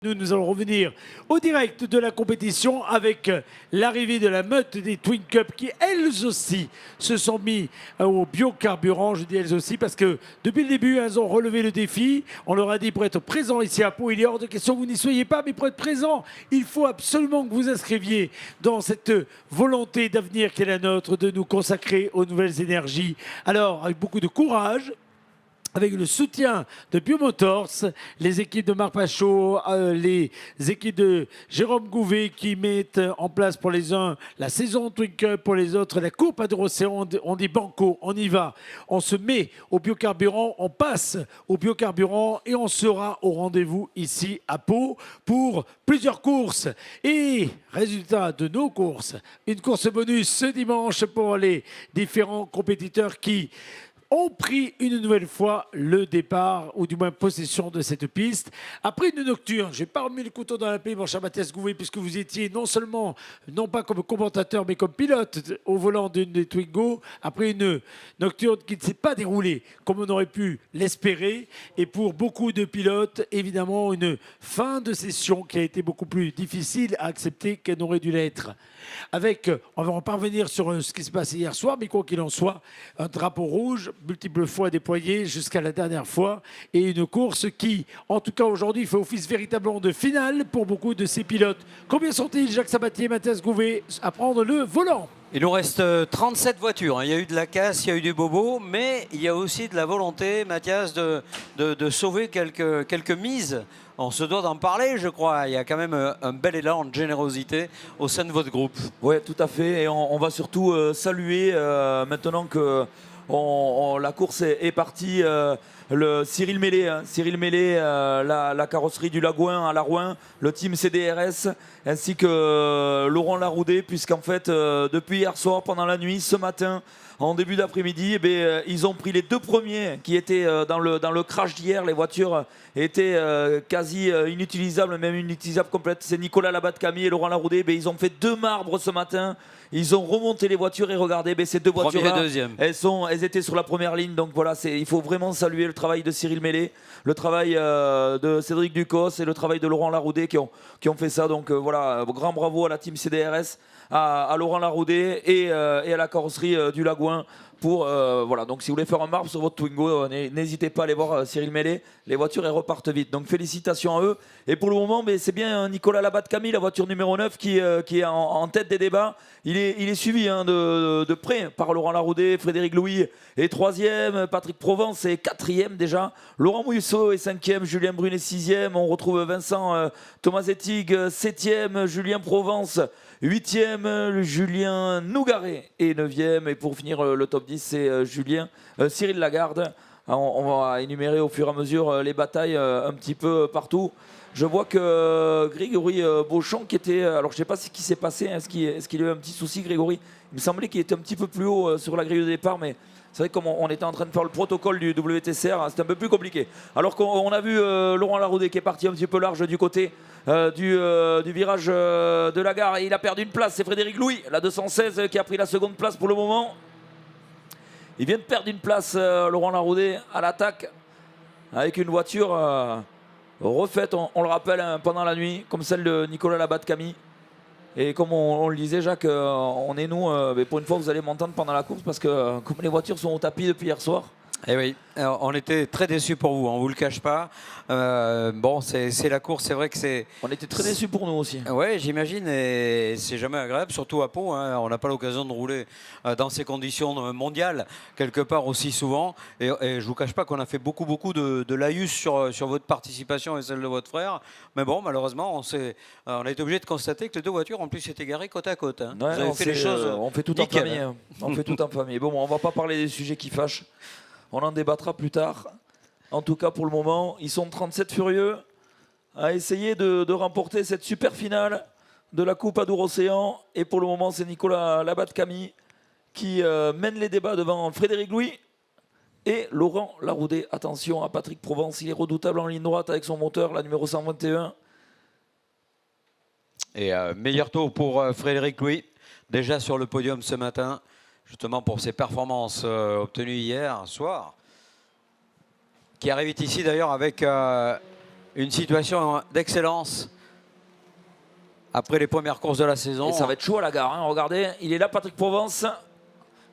Nous allons revenir au direct de la compétition avec l'arrivée de la meute des Twin Cup qui, elles aussi, se sont mis au biocarburant. Je dis elles aussi parce que depuis le début, elles ont relevé le défi. On leur a dit pour être présent ici à Pau, il est hors de question que vous n'y soyez pas, mais pour être présent, il faut absolument que vous inscriviez dans cette volonté d'avenir qui est la nôtre, de nous consacrer aux nouvelles énergies. Alors, avec beaucoup de courage, avec le soutien de Biomotors, les équipes de Marc Pachot, les équipes de Jérôme Gouvet qui mettent en place pour les uns la saison Twin Cup, pour les autres la Coupe Adrocéan. On dit banco, on y va. On se met au biocarburant, on passe au biocarburant et on sera au rendez-vous ici à Pau pour plusieurs courses. Et résultat de nos courses, une course bonus ce dimanche pour les différents compétiteurs qui ont pris une nouvelle fois le départ, ou du moins possession de cette piste. Après une nocturne, je n'ai pas remis le couteau dans la plaie, mon cher Mathias Gouvet, puisque vous étiez non seulement, non pas comme commentateur, mais comme pilote au volant d'une des Twingo, après une nocturne qui ne s'est pas déroulée comme on aurait pu l'espérer, et pour beaucoup de pilotes, évidemment, une fin de session qui a été beaucoup plus difficile à accepter qu'elle n'aurait dû l'être. Avec, on va en parvenir sur ce qui s'est passé hier soir, mais quoi qu'il en soit, un drapeau rouge, multiples fois déployé jusqu'à la dernière fois, et une course qui, en tout cas aujourd'hui, fait office véritablement de finale pour beaucoup de ces pilotes. Combien sont-ils, Jacques Sabatier, Mathias Gouvet, à prendre le volant? Il nous reste 37 voitures. Il y a eu de la casse, il y a eu du bobo, mais il y a aussi de la volonté, Mathias, de sauver quelques mises. On se doit d'en parler, je crois. Il y a quand même un bel élan de générosité au sein de votre groupe. Oui, tout à fait. Et on va surtout saluer, maintenant que la course est partie, Cyril Mellet, la carrosserie du Lagouin à Larouin, le team CDRS, ainsi que Laurent Laroudet, puisqu'en fait, depuis hier soir, pendant la nuit, ce matin, en début d'après-midi, ils ont pris les deux premiers qui étaient dans le crash d'hier. Les voitures étaient quasi inutilisables, même inutilisables complètes. C'est Nicolas Labat-Camille et Laurent Laroudet. Ils ont fait deux marbres ce matin. Ils ont remonté les voitures et regardez, ces deux voitures-là, elles étaient sur la première ligne. Donc voilà, il faut vraiment saluer le travail de Cyril Mellet, le travail de Cédric Ducos et le travail de Laurent Laroudet qui ont fait ça. Donc voilà, grand bravo à la team CDRS, à Laurent Laroudet et à la carrosserie du Lagouin. Voilà, donc si vous voulez faire un marbre sur votre Twingo, n'hésitez pas à aller voir Cyril Mellet. Les voitures elles repartent vite, donc félicitations à eux. Et pour le moment, c'est bien Nicolas Labat-Camille, la voiture numéro 9 qui est en tête des débats. Il est suivi de près par Laurent Laroudet, Frédéric Louis est 3e, Patrick Provence est 4e déjà, Laurent Mousseau est 5e, Julien Brunet 6e, on retrouve Vincent Thomas Ettig 7e, Julien Provence 8e, Julien Nougaret est 9e, et pour finir le top 10, c'est Cyril Lagarde. On va énumérer au fur et à mesure les batailles un petit peu partout. Je vois que Grégory Beauchamp qui était... Alors je ne sais pas ce qui s'est passé, est-ce qu'il a eu un petit souci, Grégory? Il me semblait qu'il était un petit peu plus haut sur la grille de départ, mais c'est vrai que comme on était en train de faire le protocole du WTCR, c'était un peu plus compliqué. Alors qu'on a vu Laurent Laroudet qui est parti un petit peu large du côté du virage de la gare, et il a perdu une place. C'est Frédéric Louis, la 216, qui a pris la seconde place pour le moment. Il vient de perdre une place, Laurent Laroudet, à l'attaque, avec une voiture refaite, on le rappelle, pendant la nuit, comme celle de Nicolas Labat-Camille. Et comme on le disait, Jacques, on est nous, pour une fois vous allez m'entendre pendant la course, parce que comme les voitures sont au tapis depuis hier soir. Eh oui, alors, on était très déçus pour vous, on ne vous le cache pas. Bon, c'est la course, c'est vrai que c'est... On était très déçus pour nous aussi. Oui, j'imagine, et c'est jamais agréable, surtout à Pau. Hein, on n'a pas l'occasion de rouler dans ces conditions mondiales, quelque part aussi souvent. Et je ne vous cache pas qu'on a fait beaucoup de laïus sur votre participation et celle de votre frère. Mais bon, malheureusement, on a été obligé de constater que les deux voitures, en plus, étaient garées côte à côte. Hein. Ouais, vous avez fait les choses on fait tout nickel, en famille. Hein. On fait tout en famille. Bon, on ne va pas parler des sujets qui fâchent. On en débattra plus tard. En tout cas, pour le moment, ils sont 37 furieux à essayer de remporter cette super finale de la Coupe Adour-Océan. Et pour le moment, c'est Nicolas Labat-Camille qui mène les débats devant Frédéric Louis et Laurent Laroudet. Attention à Patrick Provence, il est redoutable en ligne droite avec son moteur, la numéro 121. Et meilleur tour pour Frédéric Louis, déjà sur le podium ce matin, justement pour ses performances obtenues hier soir, qui arrive ici d'ailleurs avec une situation d'excellence après les premières courses de la saison. Et ça va être chaud à la gare. Hein. Regardez, il est là, Patrick Provence.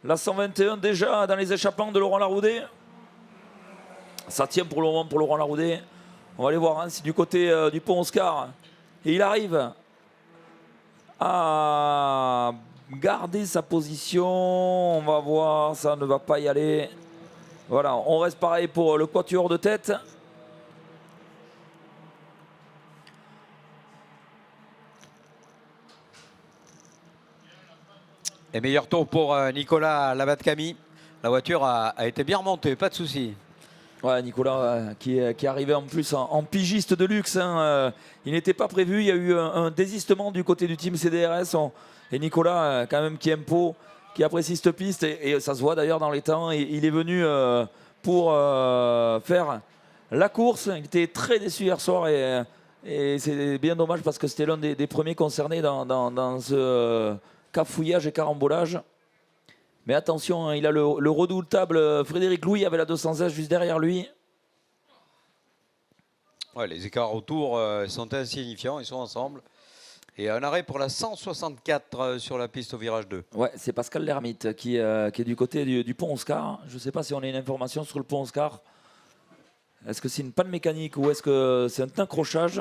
La 121 déjà dans les échappements de Laurent Laroudet. Ça tient pour le moment pour Laurent Laroudet. On va aller voir, hein, c'est du côté du pont Oscar. Et il arrive à garder sa position. On va voir, ça ne va pas y aller. Voilà, on reste pareil pour le quatuor de tête. Et meilleur tour pour Nicolas Labat-Camille. La voiture a été bien remontée, pas de souci. Ouais, Nicolas qui arrivait en plus en pigiste de luxe. Hein, il n'était pas prévu. Il y a eu un désistement du côté du team CDRS. Et Nicolas, quand même, qui aime Pau, qui apprécie cette piste. Et ça se voit d'ailleurs dans les temps. Il est venu pour faire la course. Il était très déçu hier soir. Et c'est bien dommage parce que c'était l'un des premiers concernés dans ce cafouillage et carambolage. Mais attention, hein, il a le redoutable Frédéric Louis avec la 216 juste derrière lui. Ouais, les écarts autour sont insignifiants, ils sont ensemble. Et un arrêt pour la 164 sur la piste au virage 2. Ouais, c'est Pascal Lermite qui est du côté du pont Oscar. Je ne sais pas si on a une information sur le pont Oscar. Est-ce que c'est une panne mécanique ou est-ce que c'est un accrochage?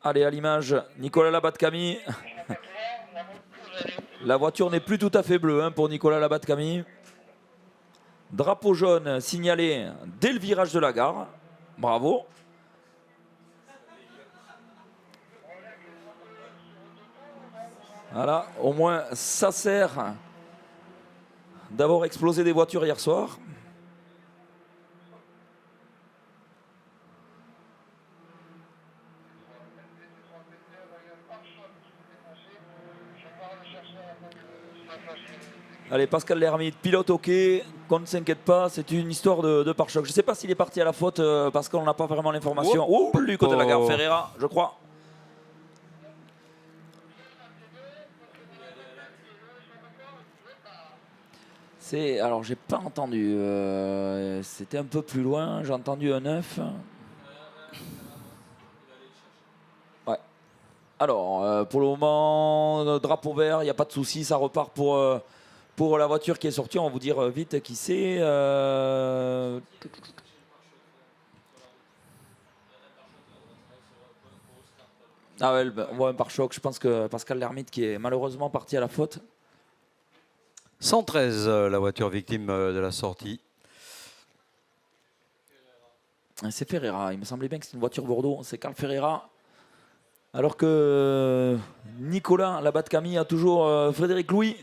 Allez, à l'image, Nicolas Labat-Camille. La voiture n'est plus tout à fait bleue hein, pour Nicolas Labat-Camille. Drapeau jaune signalé dès le virage de la gare. Bravo. Voilà, au moins ça sert d'avoir explosé des voitures hier soir. Allez, Pascal Lermite, pilote OK, qu'on ne s'inquiète pas, c'est une histoire de pare-choc. Je ne sais pas s'il est parti à la faute parce qu'on n'a pas vraiment l'information. Oh, lui, côté de la gare Ferreira, je crois. Alors, j'ai pas entendu. C'était un peu plus loin, j'ai entendu un 9. Ouais. Alors, pour le moment, drapeau vert, il n'y a pas de souci, ça repart pour la voiture qui est sortie. On va vous dire vite qui c'est. Ah ouais, on voit un pare-choc. Je pense que Pascal Lermite qui est malheureusement parti à la faute. 113, la voiture victime de la sortie. C'est Ferreira. Il me semblait bien que c'était une voiture Bordeaux. C'est Carl Ferreira. Alors que Nicolas Labat-Camille a toujours Frédéric Louis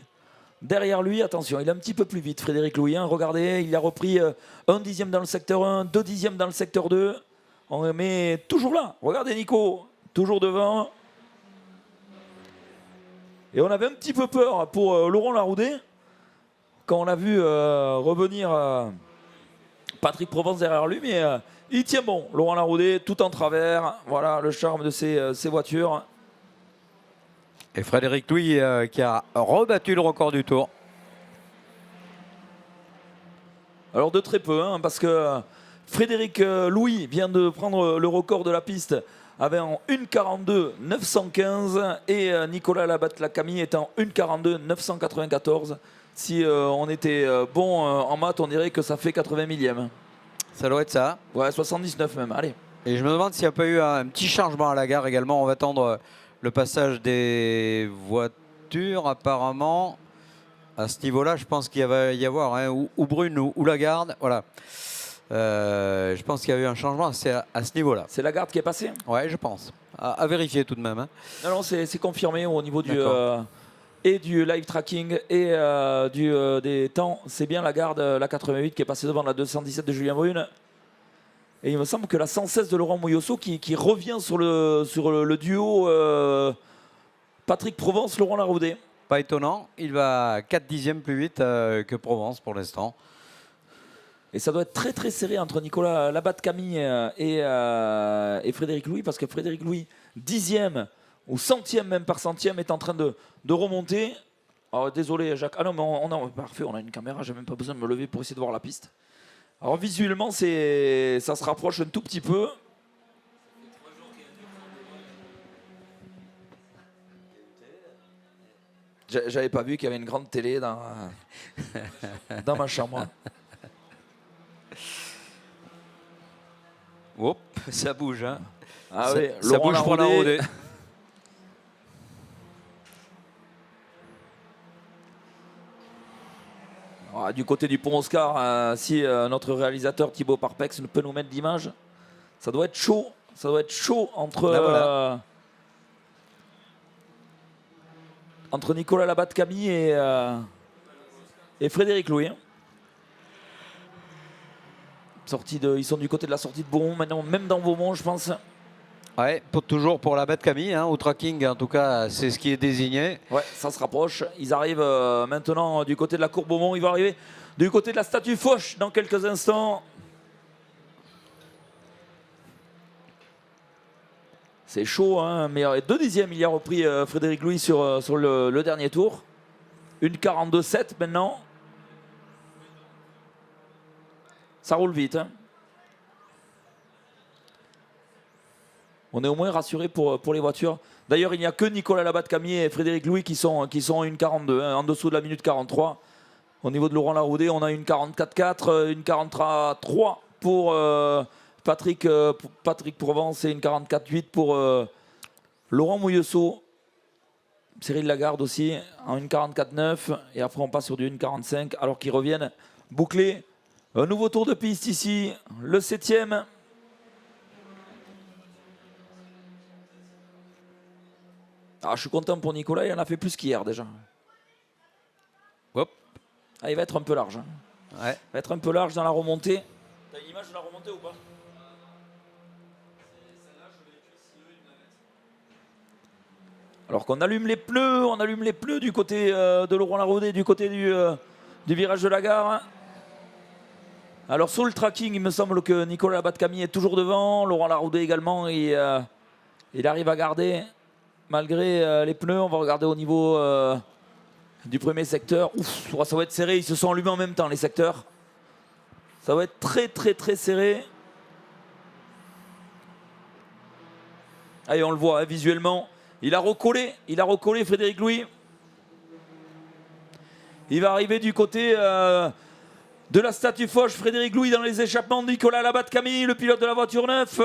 derrière lui. Attention, il est un petit peu plus vite, Frédéric Louis. Hein. Regardez, il a repris 1 dixième dans le secteur 1, 2 dixièmes dans le secteur 2. On met toujours là. Regardez Nico, toujours devant. Et on avait un petit peu peur pour Laurent Laroudet quand on a vu revenir Patrick Provence derrière lui. Mais il tient bon, Laurent Laroudet, tout en travers. Voilà le charme de ces voitures. Et Frédéric Louis qui a rebattu le record du tour. Alors de très peu, hein, parce que Frédéric Louis vient de prendre le record de la piste avec en 1,42 915 et Nicolas Labat-Camille est en 1,42 994. Si on était bon en maths, on dirait que ça fait 80 millièmes. Ça doit être ça. Ouais, 79 même, allez. Et je me demande s'il n'y a pas eu un petit changement à la gare également. On va attendre le passage des voitures apparemment. À ce niveau-là, je pense qu'il va y avoir hein, ou Brune ou Lagarde. Voilà. Je pense qu'il y a eu un changement à ce niveau-là. C'est Lagarde qui est passé? Ouais, je pense. À vérifier tout de même. Hein. Non, c'est confirmé au niveau du live tracking et des temps. C'est bien Lagarde, la 88 qui est passée devant la 217 de Julien Brune. Et il me semble que la 116 de Laurent Mouillosso qui revient sur le duo Patrick Provence-Laurent Laroudet. Pas étonnant, il va 4 dixièmes plus vite que Provence pour l'instant. Et ça doit être très très serré entre Nicolas Labat-Camille et Frédéric Louis, parce que Frédéric Louis, dixième ou centième même par centième, est en train de remonter. Alors, désolé Jacques. Ah non, mais parfait, on a une caméra, j'ai même pas besoin de me lever pour essayer de voir la piste. Alors visuellement, ça se rapproche un tout petit peu. J'avais pas vu qu'il y avait une grande télé dans ma chambre. Hop, ça bouge. Hein. Ah oui, ça bouge pour la Rodée. Du côté du pont Oscar, si notre réalisateur Thibaut Parpex peut nous mettre l'image, ça doit être chaud. Ça doit être chaud entre, entre Nicolas Labatte-Camille et Frédéric Louis. Ils sont du côté de la sortie de Beaumont maintenant, même dans Beaumont, je pense. Ouais, toujours pour Labatte-Camille, hein, au tracking en tout cas, c'est ce qui est désigné. Ouais, ça se rapproche. Ils arrivent maintenant du côté de la cour Beaumont. Ils vont arriver du côté de la statue Foch dans quelques instants. C'est chaud, hein, mais 2 dixièmes, il a repris Frédéric Louis sur le dernier tour. Une 42,7 maintenant. Ça roule vite. Hein. On est au moins rassuré pour les voitures. D'ailleurs, il n'y a que Nicolas Labatte-Camille et Frédéric Louis qui sont une 42, hein, en dessous de la minute 43. Au niveau de Laurent Laroudé, on a une 44,4, une 43 pour Patrick Provence et une 44,8 pour Laurent Mouillesseau. Cyril Lagarde aussi en une 44,9. Et après, on passe sur du 1,45 alors qu'ils reviennent boucler. Un nouveau tour de piste ici, le 7e. Ah, je suis content pour Nicolas, il en a fait plus qu'hier déjà. Hop. Ah, il va être un peu large. Hein. Ouais. Il va être un peu large dans la remontée. T'as une image de la remontée ou pas? Alors qu'on allume les pneus, du côté de Laurent Laroudé, du côté du virage de la gare. Alors sur le tracking, il me semble que Nicolas Labatte-Camille est toujours devant, Laurent Laroudé également, il arrive à garder malgré les pneus. On va regarder au niveau du premier secteur. Ouf, ça va être serré, ils se sont allumés en même temps les secteurs. Ça va être très très très serré. Allez, on le voit hein, visuellement. Il a recollé Frédéric Louis. Il va arriver du côté de la statue Foch, Frédéric Louis dans les échappements de Nicolas Labatte-Camille, le pilote de la voiture 9.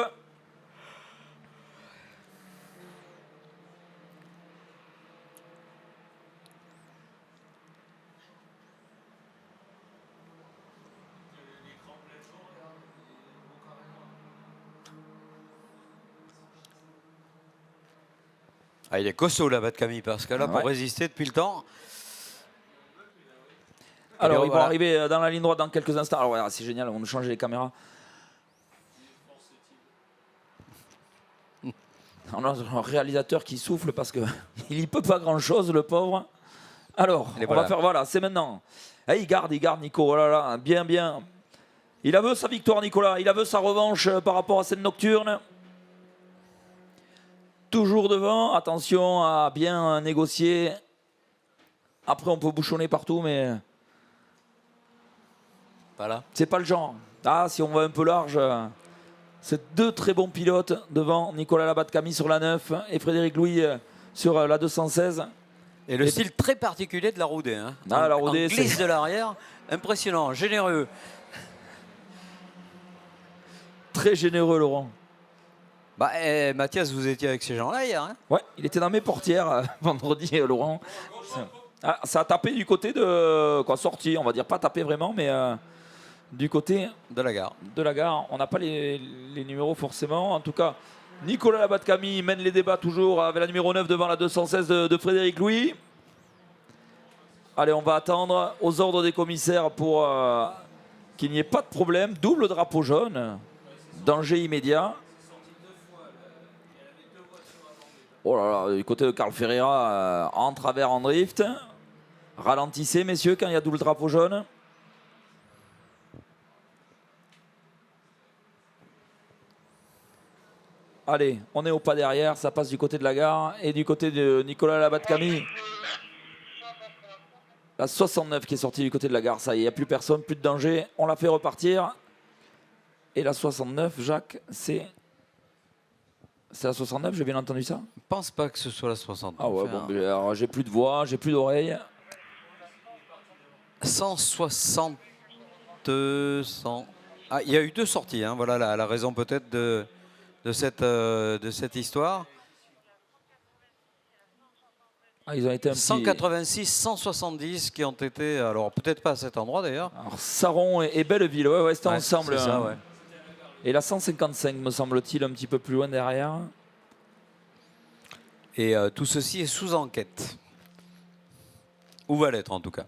Ah, il est costaud Labatte-Camille parce que là, pour résister depuis le temps. Alors, ils vont arriver dans la ligne droite dans quelques instants. Alors, voilà, c'est génial, on va changer les caméras. On a un réalisateur qui souffle parce qu'il n'y peut pas grand-chose, le pauvre. Alors, on va faire, voilà, c'est maintenant. Et il garde Nico, oh là là, bien. Il a veut sa victoire, Nicolas. Il a veut sa revanche par rapport à cette nocturne. Toujours devant, attention à bien négocier. Après, on peut bouchonner partout, mais voilà. C'est pas le genre. Ah, si on va un peu large, c'est 2 très bons pilotes devant Nicolas Labatte-Camille sur la 9 et Frédéric Louis sur la 216. Et le style très particulier de la Laroudé. Hein. Ah, la Laroudé, en glisse de l'arrière, impressionnant, généreux. Très généreux, Laurent. Bah, Mathias, vous étiez avec ces gens-là hier. Hein. Ouais, il était dans mes portières vendredi, Laurent. Ah, ça a tapé du côté de sortie, on va dire, pas tapé vraiment, mais du côté de la gare. On n'a pas les numéros forcément. En tout cas, Nicolas Labatte-Camille mène les débats toujours avec la numéro 9 devant la 216 de Frédéric Louis. Allez, on va attendre aux ordres des commissaires pour qu'il n'y ait pas de problème. Double drapeau jaune, danger immédiat. Oh là là, du côté de Carl Ferreira, en travers en drift. Ralentissez, messieurs, quand il y a double drapeau jaune. Allez, on est au pas derrière, ça passe du côté de la gare et du côté de Nicolas Labatte-Camille. La 69 qui est sortie du côté de la gare. Ça y est, il n'y a plus personne, plus de danger. On la fait repartir. Et la 69, Jacques, c'est la 69, j'ai bien entendu ça? Je pense pas que ce soit la 69. Ah ouais, bon, alors j'ai plus de voix, j'ai plus d'oreilles. 160, 100. Ah, il y a eu 2 sorties, hein. Voilà la raison peut-être de cette histoire. Ah, ils ont été un petit... 186, 170 qui ont été, alors peut-être pas à cet endroit d'ailleurs. Alors, Saron et Belleville, ouais, c'était Ouais, ensemble. c'est ça, ouais. Et la 155, me semble-t-il, un petit peu plus loin derrière. Et tout ceci est sous enquête. Ou va l'être en tout cas.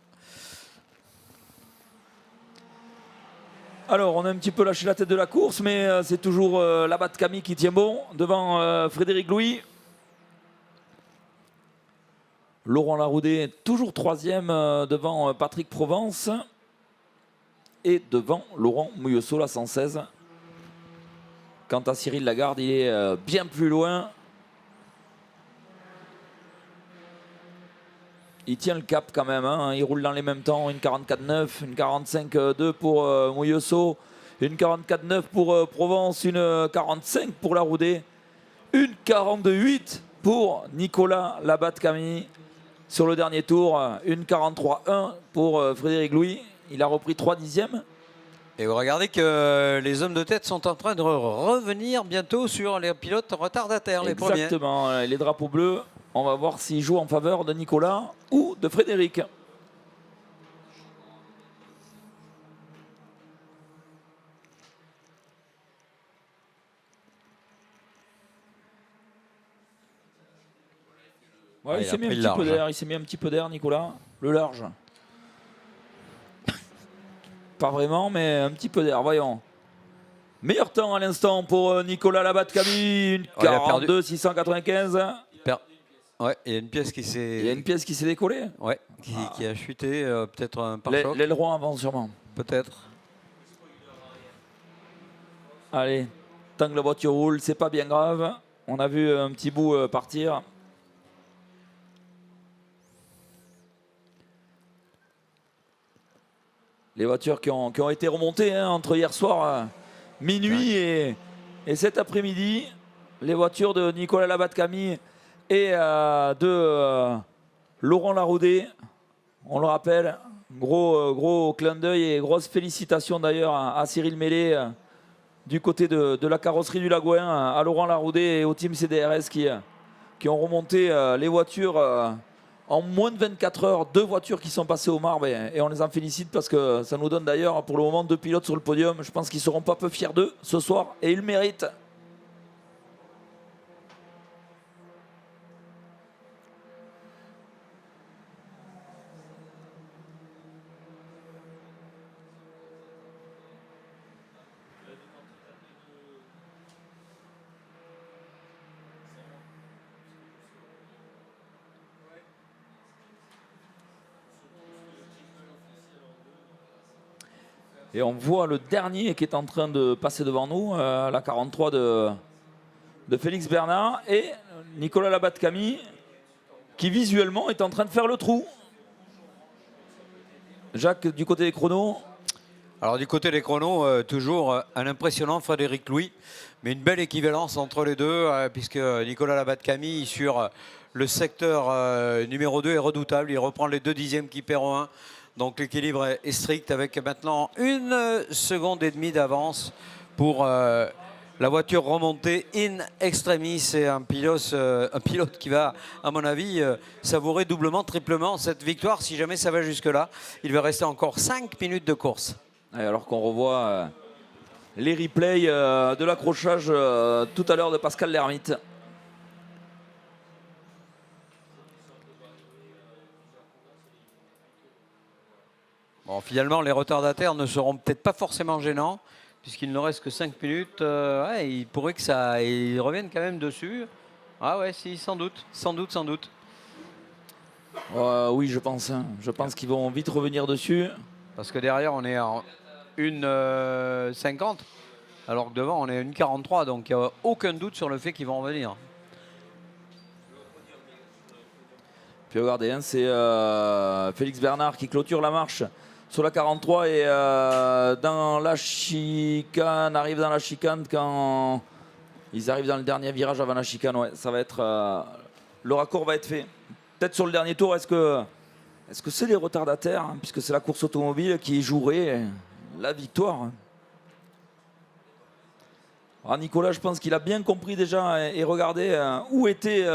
Alors, on a un petit peu lâché la tête de la course, mais c'est toujours Labat Camille qui tient bon devant Frédéric Louis. Laurent Laroudet, toujours 3e devant Patrick Provence. Et devant Laurent Mouillesso, la 116. Quant à Cyril Lagarde, il est bien plus loin. Il tient le cap quand même, hein. Il roule dans les mêmes temps, une 44,9, une 45,2 pour Mouillesso, une 44,9 pour Provence, une 45 pour Laroudet, une 42,8 pour Nicolas Labat-Camille. Sur le dernier tour, une 43,1 pour Frédéric Louis. Il a repris 3 dixièmes. Et vous regardez que les hommes de tête sont en train de revenir bientôt sur les pilotes retardataires, les premiers. Exactement, les drapeaux bleus. On va voir s'ils jouent en faveur de Nicolas ou de Frédéric. Ouais, il s'est mis un petit peu d'air, il s'est mis un petit peu d'air, Nicolas. Le large. Pas vraiment, mais un petit peu d'air, voyons. Meilleur temps à l'instant pour Nicolas Labat-Camille, une 42 695. Ouais, il y a une pièce qui s'est. Il y a une pièce qui s'est décollée. Ouais, qui a chuté, peut-être un pare-choc. L'aileron avant sûrement. Peut-être. Allez, tant que la voiture roule, c'est pas bien grave. On a vu un petit bout partir. Les voitures qui ont été remontées hein, entre hier soir minuit et cet après-midi. Les voitures de Nicolas Labat-Camille et de Laurent Laroudet. On le rappelle, gros clin d'œil et grosse félicitations d'ailleurs à Cyril Mellet du côté de la carrosserie du Lagouin, à Laurent Laroudet et au team CDRS qui ont remonté les voitures en moins de 24 heures. 2 voitures qui sont passées au marbre et on les en félicite parce que ça nous donne d'ailleurs pour le moment 2 pilotes sur le podium. Je pense qu'ils ne seront pas peu fiers d'eux ce soir et ils le méritent. Et on voit le dernier qui est en train de passer devant nous, la 43 de Félix Bernard et Nicolas Labat-Camille qui visuellement est en train de faire le trou. Jacques, du côté des chronos. Alors du côté des chronos, toujours un impressionnant Frédéric Louis, mais une belle équivalence entre les deux, puisque Nicolas Labat-Camille sur le secteur numéro 2 est redoutable. Il reprend les 2 dixièmes qui perd au 1. Donc l'équilibre est strict avec maintenant 1,5 seconde d'avance pour la voiture remontée in extremis. C'est un pilote qui va, à mon avis, savourer doublement, triplement cette victoire si jamais ça va jusque-là. Il va rester encore 5 minutes de course. Et alors qu'on revoit les replays de l'accrochage tout à l'heure de Pascal Lermite. Bon, finalement, les retardataires ne seront peut-être pas forcément gênants, puisqu'il ne reste que 5 minutes. Ouais, il pourrait que ça, ils reviennent quand même dessus. Ah ouais, si, sans doute. Oui, je pense. Hein. Je pense qu'ils vont vite revenir dessus. Parce que derrière, on est en 1,50, alors que devant, on est à 1,43. Donc, il n'y a aucun doute sur le fait qu'ils vont revenir. Puis regardez, hein, c'est Félix Bernard qui clôture la marche sur la 43 et dans la chicane, arrive dans la chicane quand ils arrivent dans le dernier virage avant la chicane. Ouais, ça va être le raccord va être fait. Peut-être sur le dernier tour, est-ce que c'est les retardataires, hein, puisque c'est la course automobile qui jouerait la victoire. Alors Nicolas, je pense qu'il a bien compris déjà et regardez où était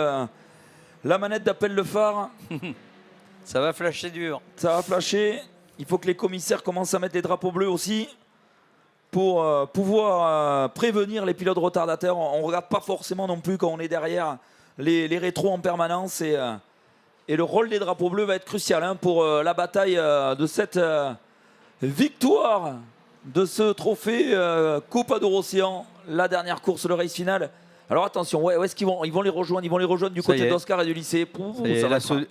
la manette d'appel le phare. Ça va flasher dur. Ça va flasher. Il faut que les commissaires commencent à mettre les drapeaux bleus aussi pour pouvoir prévenir les pilotes retardataires. On ne regarde pas forcément non plus quand on est derrière les rétros en permanence. Et le rôle des drapeaux bleus va être crucial hein, pour la bataille de cette victoire de ce trophée Copa de Rossian, la dernière course, le race final. Alors attention, où est-ce qu'ils vont les rejoindre? Ils vont les rejoindre du côté d'Oscar et du lycée.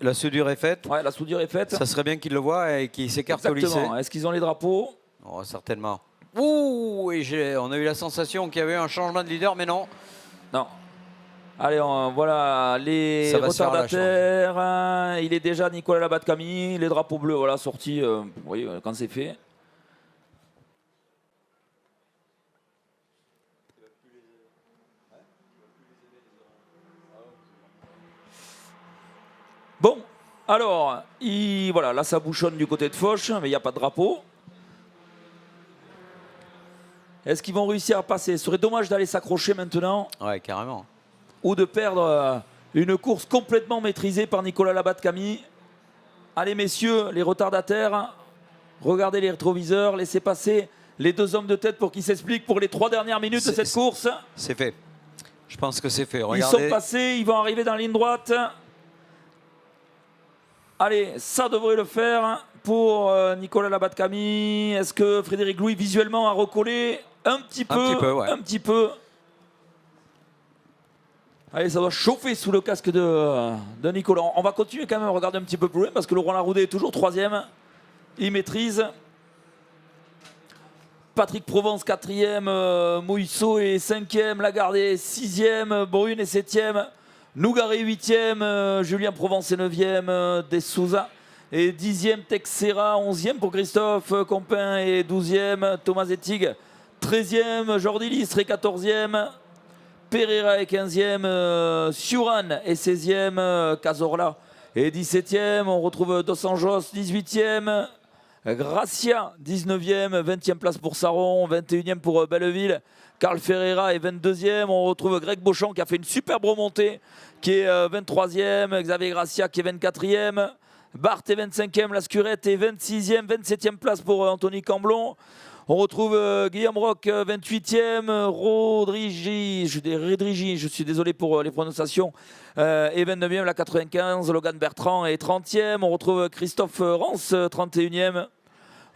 La soudure est faite. Ouais, la soudure est faite. Ça serait bien qu'ils le voient et qu'ils s'écartent au lycée. Est-ce qu'ils ont les drapeaux? Oh, certainement. Ouh, et on a eu la sensation qu'il y avait un changement de leader, mais non. Non. Allez, voilà les retardataires. Il est déjà Nicolas Labat-Camille. Les drapeaux bleus, voilà, sortis. Vous voyez, quand c'est fait. Bon, alors, voilà, là ça bouchonne du côté de Foch, mais il n'y a pas de drapeau. Est-ce qu'ils vont réussir à passer? Ce serait dommage d'aller s'accrocher maintenant. Ouais, carrément. Ou de perdre une course complètement maîtrisée par Nicolas Labat-Camille. Allez messieurs, les retardataires, regardez les rétroviseurs, laissez passer les deux hommes de tête pour qu'ils s'expliquent pour les 3 dernières minutes de cette course. C'est fait. Je pense que c'est fait. Regardez. Ils sont passés, ils vont arriver dans la ligne droite. Allez, ça devrait le faire pour Nicolas Labat-Camille. Est-ce que Frédéric Louis visuellement a recollé un petit peu, ouais. Un petit peu. Allez, ça doit chauffer sous le casque de Nicolas. On va continuer quand même à regarder un petit peu plus loin parce que Laurent Laroudet est toujours 3e. Il maîtrise. Patrick Provence 4e, Moïsseau est 5e, Lagardé 6e, Brune est 7e. Nougaré 8e, Julien Provence est 9e, Des Souza et 10e, Texera 11e pour Christophe Compin et 12e, Thomas Ettig 13e, Jordi Listre est 14e, Pereira est 15e, Suran est 16e, Cazorla est 17e, on retrouve Dos Anjos 18e, Gracia 19e, 20e place pour Saron, 21e pour Belleville. Carl Ferreira est 22e. On retrouve Greg Beauchamp qui a fait une superbe remontée, qui est 23e. Xavier Gracia qui est 24e. Barthes est 25e. Lascurette est 26e. 27e place pour Anthony Camblon. On retrouve Guillaume Roch 28e. Rodrigi, je suis désolé pour les prononciations, et 29e. La 95. Logan Bertrand est 30e. On retrouve Christophe Rance 31e.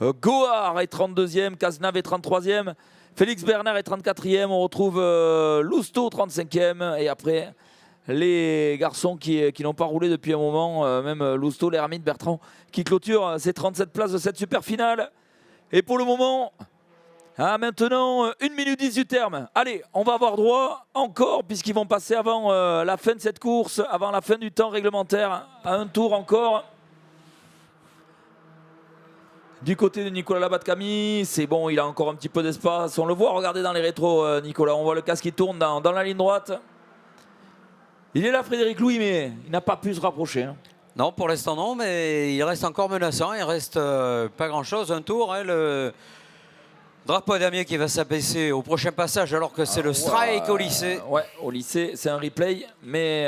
Goard est 32e. Cazenave est 33e. Félix Bernard est 34e, on retrouve Lousteau 35e, et après les garçons qui n'ont pas roulé depuis un moment, même Lousteau, l'Hermine, Bertrand, qui clôture ces 37 places de cette super finale. Et pour le moment, maintenant 1 minute 10 du terme. Allez, on va avoir droit encore, puisqu'ils vont passer avant la fin de cette course, avant la fin du temps réglementaire, à un tour encore. Du côté de Nicolas Labat-Camille, c'est bon, il a encore un petit peu d'espace. On le voit, regardez dans les rétros, Nicolas. On voit le casque qui tourne dans la ligne droite. Il est là, Frédéric Louis, mais il n'a pas pu se rapprocher. Hein. Non, pour l'instant, non, mais il reste encore menaçant. Il reste pas grand-chose. Un tour, hein, le drapeau à damier qui va s'abaisser au prochain passage, alors que c'est le strike au lycée. Ouais, au lycée, c'est un replay, mais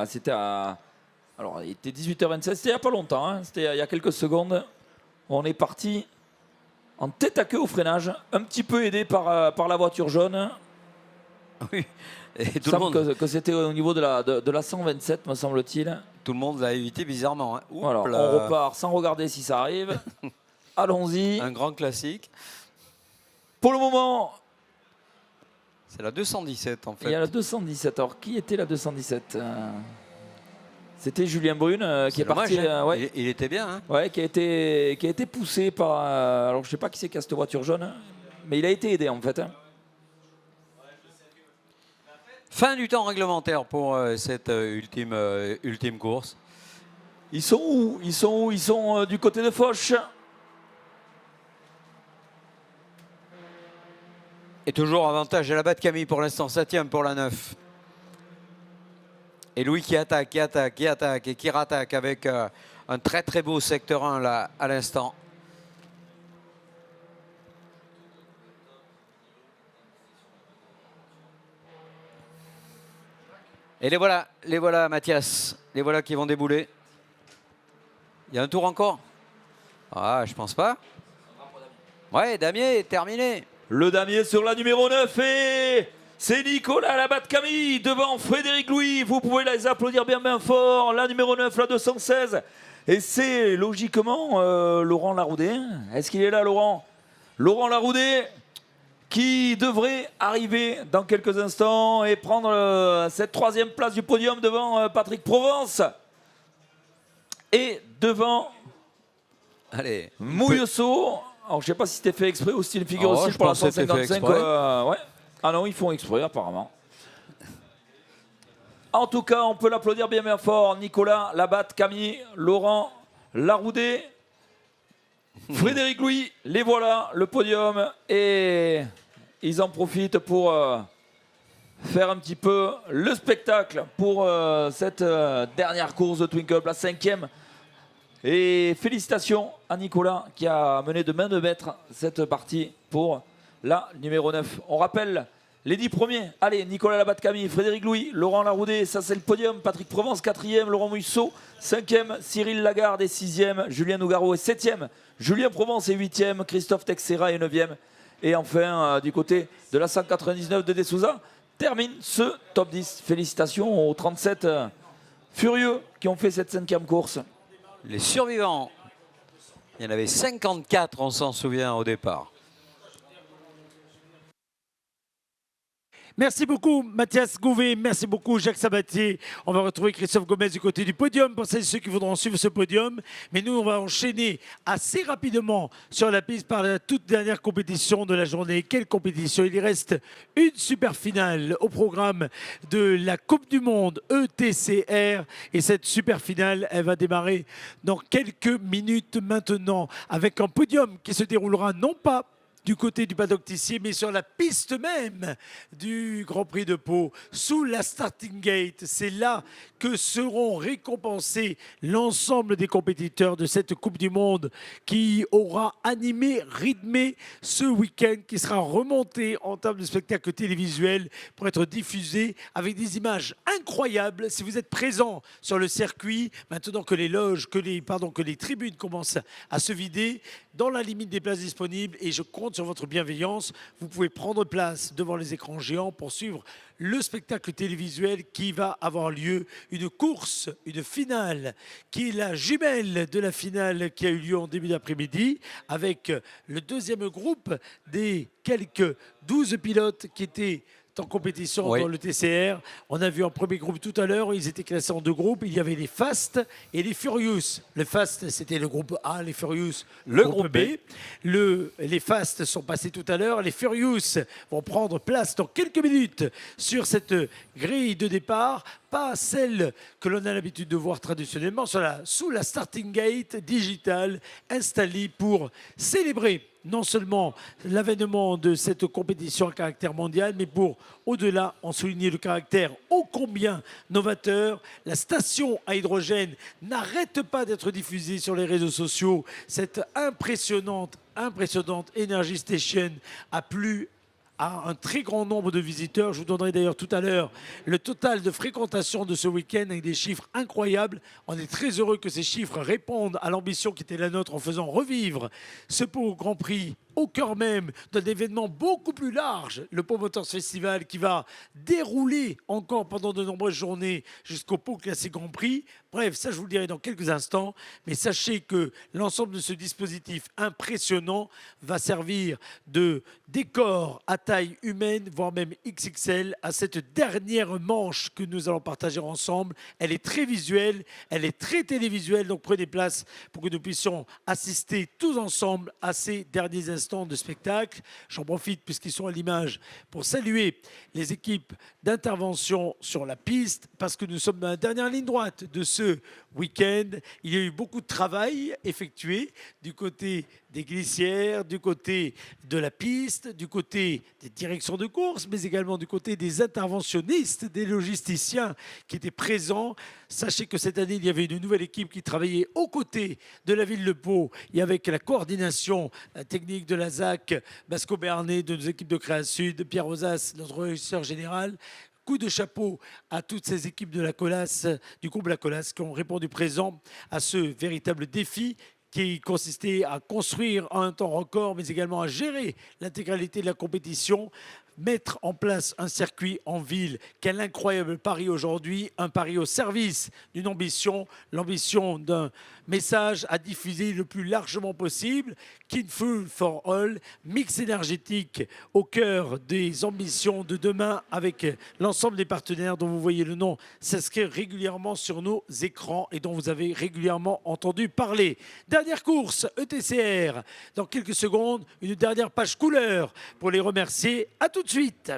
c'était à... Alors, il était 18h27, c'était il n'y a pas longtemps, hein. C'était il y a quelques secondes. On est parti en tête à queue au freinage, un petit peu aidé par la voiture jaune. Oui, et Il tout le semble monde, que c'était au niveau de la 127, me semble-t-il. tout le monde l'a évité bizarrement. Hein. Alors, on repart sans regarder si ça arrive. Allons-y. Un grand classique. Pour le moment, C'est la 217 en fait. il y a la 217. Alors, qui était la 217 C'était Julien Brune qui est dommage, parti. hein. Ouais. Il était bien. Hein. Ouais, qui a été poussé par. Alors, je sais pas qui c'est qui a cette voiture jaune, hein, mais il a été aidé en fait. Hein. Fin du temps réglementaire pour cette ultime course. Ils sont où? Ils sont où? Ils sont du côté de Foch. Et toujours avantage à la batte Camille pour l'instant, 7e pour la 9. Et Louis qui attaque, et qui rattaque avec un très très beau secteur 1 là à l'instant. Et les voilà Mathias, les voilà qui vont débouler. Il y a un tour encore? Ah, je pense pas. Ouais, Damier, terminé. Le damier sur la numéro 9 et c'est Nicolas Labatte-Camille devant Frédéric Louis. Vous pouvez les applaudir bien fort. La numéro 9, la 216. Et c'est logiquement Laurent Laroudet. Est-ce qu'il est là, Laurent? Laurent Laroudet qui devrait arriver dans quelques instants et prendre cette 3e place du podium devant Patrick Provence. Et devant Allez, Mouillesso. Alors, je sais pas si c'était fait exprès ou si c'était une figure aussi je pour la pense que c'était fait 155. exprès. Ouais. Ah non, ils font exprès apparemment. En tout cas, on peut l'applaudir bien fort. Nicolas Labatte-Camille, Laurent Laroudet, Frédéric Louis, les voilà, le podium. Et ils en profitent pour faire un petit peu le spectacle pour cette dernière course de Twin Cup, la 5e. Et félicitations à Nicolas qui a mené de main de maître cette partie pour la numéro 9. On rappelle les 10 premiers. Allez, Nicolas Labatte-Camille, Frédéric Louis, Laurent Laroudet, ça c'est le podium. Patrick Provence, 4e. Laurent Muissot, 5e. Cyril Lagarde est 6e. Julien Nougaro est 7e. Julien Provence est 8e. Christophe Texera est 9e. Et enfin, du côté de la 199 de Dessouza, termine ce top 10. Félicitations aux 37 furieux qui ont fait cette 5e course. les survivants. Il y en avait 54, on s'en souvient, au départ. Merci beaucoup Mathias Gouvet, merci beaucoup Jacques Sabatier. On va retrouver Christophe Gomez du côté du podium pour celles et ceux qui voudront suivre ce podium. Mais nous, on va enchaîner assez rapidement sur la piste par la toute dernière compétition de la journée. Quelle compétition? Il y reste une super finale au programme de la Coupe du Monde ETCR. Et cette super finale, elle va démarrer dans quelques minutes maintenant avec un podium qui se déroulera non pas du côté du paddock Tissier, mais sur la piste même du Grand Prix de Pau, sous la starting gate. C'est là que seront récompensés l'ensemble des compétiteurs de cette Coupe du Monde qui aura animé, rythmé ce week-end, qui sera remonté en termes de spectacle télévisuel pour être diffusé avec des images incroyables. Si vous êtes présent sur le circuit, maintenant que les loges, que les tribunes commencent à se vider, dans la limite des places disponibles, et je compte sur votre bienveillance, vous pouvez prendre place devant les écrans géants pour suivre le spectacle télévisuel qui va avoir lieu, une course, une finale, qui est la jumelle de la finale qui a eu lieu en début d'après-midi, avec le deuxième groupe des quelques 12 pilotes qui étaient en compétition dans le TCR. On a vu un premier groupe tout à l'heure, ils étaient classés en deux groupes. Il y avait les Fast et les Furious. Le Fast, c'était le groupe A, les Furious, le groupe B. Les Fast sont passés tout à l'heure. Les Furious vont prendre place dans quelques minutes sur cette grille de départ, pas celle que l'on a l'habitude de voir traditionnellement, sous la starting gate digitale installée pour célébrer non seulement l'avènement de cette compétition à caractère mondial, mais pour, au-delà, en souligner le caractère ô combien novateur. La station à hydrogène n'arrête pas d'être diffusée sur les réseaux sociaux. Cette impressionnante Energy Station a plu à un très grand nombre de visiteurs. Je vous donnerai d'ailleurs tout à l'heure le total de fréquentation de ce week-end avec des chiffres incroyables. On est très heureux que ces chiffres répondent à l'ambition qui était la nôtre en faisant revivre ce Pau Grand Prix au cœur même d'un événement beaucoup plus large, le Pau Motors Festival, qui va dérouler encore pendant de nombreuses journées jusqu'au Pau Classic Grand Prix. Bref, ça je vous le dirai dans quelques instants, mais sachez que l'ensemble de ce dispositif impressionnant va servir de décor à taille humaine, voire même XXL, à cette dernière manche que nous allons partager ensemble. Elle est très visuelle, elle est très télévisuelle, donc prenez place pour que nous puissions assister tous ensemble à ces derniers instants instants de spectacle. J'en profite puisqu'ils sont à l'image pour saluer les équipes d'intervention sur la piste parce que nous sommes dans la dernière ligne droite de ce week-end. Il y a eu beaucoup de travail effectué du côté des glissières, du côté de la piste, du côté des directions de course, mais également du côté des interventionnistes, des logisticiens qui étaient présents. Sachez que cette année, il y avait une nouvelle équipe qui travaillait aux côtés de la ville de Pau et avec la coordination technique de la ZAC, Basco Bernet, de nos équipes de Créa Sud, Pierre Rosas, notre régisseur général. Coup de chapeau à toutes ces équipes de la Colasse, du groupe La Colasse, qui ont répondu présent à ce véritable défi qui consistait à construire en un temps record, mais également à gérer l'intégralité de la compétition, mettre en place un circuit en ville. Quel incroyable pari aujourd'hui, un pari au service d'une ambition, l'ambition d'un message à diffuser le plus largement possible. Clean Fuel for All, mix énergétique au cœur des ambitions de demain avec l'ensemble des partenaires dont vous voyez le nom s'inscrire régulièrement sur nos écrans et dont vous avez régulièrement entendu parler. Dernière course, ETCR. Dans quelques secondes, une dernière page couleur pour les remercier. À tout de suite.